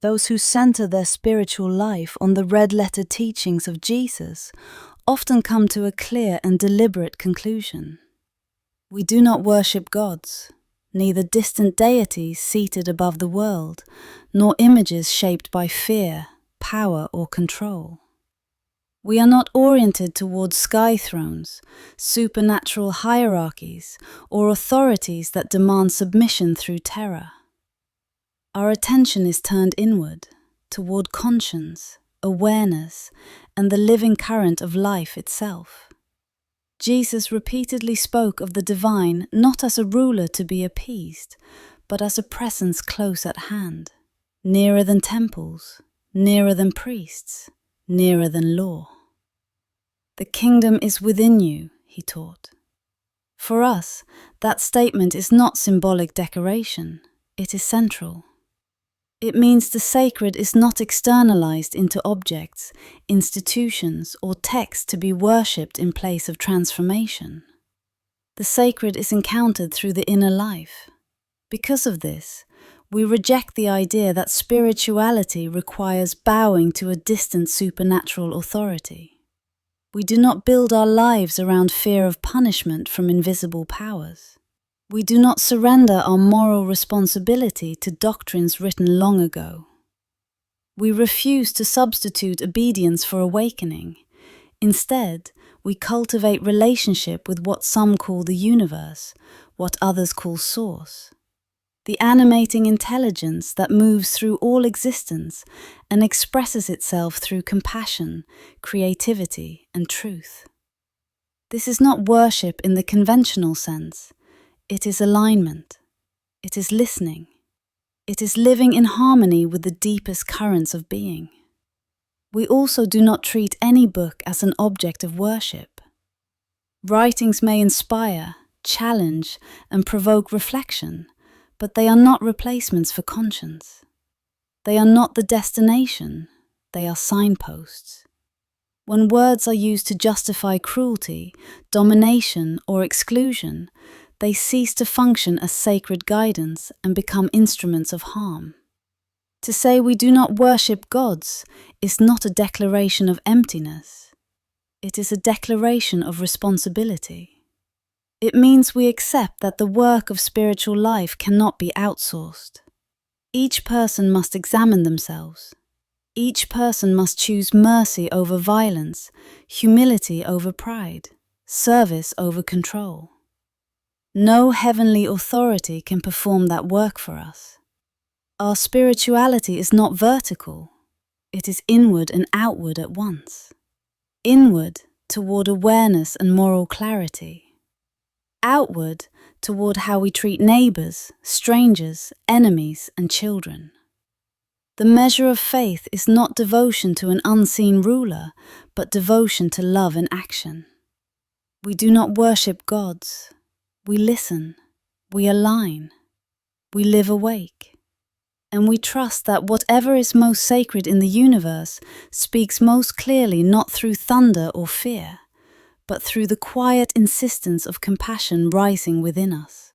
Those who center their spiritual life on the red-letter teachings of Jesus often come to a clear and deliberate conclusion. We do not worship gods, neither distant deities seated above the world, nor images shaped by fear, power, or control. We are not oriented towards sky thrones, supernatural hierarchies, or authorities that demand submission through terror. Our attention is turned inward, toward conscience, awareness, and the living current of life itself. Jesus repeatedly spoke of the divine not as a ruler to be appeased, but as a presence close at hand, nearer than temples, nearer than priests, nearer than law. The kingdom is within you, he taught. For us, that statement is not symbolic decoration, it is central. It means the sacred is not externalized into objects, institutions, or texts to be worshipped in place of transformation. The sacred is encountered through the inner life. Because of this, we reject the idea that spirituality requires bowing to a distant supernatural authority. We do not build our lives around fear of punishment from invisible powers. We do not surrender our moral responsibility to doctrines written long ago. We refuse to substitute obedience for awakening. Instead, we cultivate relationship with what some call the universe, what others call source. The animating intelligence that moves through all existence and expresses itself through compassion, creativity, and truth. This is not worship in the conventional sense. It is alignment. It is listening. It is living in harmony with the deepest currents of being. We also do not treat any book as an object of worship. Writings may inspire, challenge, and provoke reflection, but they are not replacements for conscience. They are not the destination, they are signposts. When words are used to justify cruelty, domination, or exclusion, they cease to function as sacred guidance and become instruments of harm. To say we do not worship gods is not a declaration of emptiness. It is a declaration of responsibility. It means we accept that the work of spiritual life cannot be outsourced. Each person must examine themselves. Each person must choose mercy over violence, humility over pride, service over control. No heavenly authority can perform that work for us. Our spirituality is not vertical. It is inward and outward at once. Inward, toward awareness and moral clarity. Outward, toward how we treat neighbors, strangers, enemies, and children. The measure of faith is not devotion to an unseen ruler, but devotion to love in action. We do not worship gods. We listen, we align, we live awake, and we trust that whatever is most sacred in the universe speaks most clearly not through thunder or fear, but through the quiet insistence of compassion rising within us.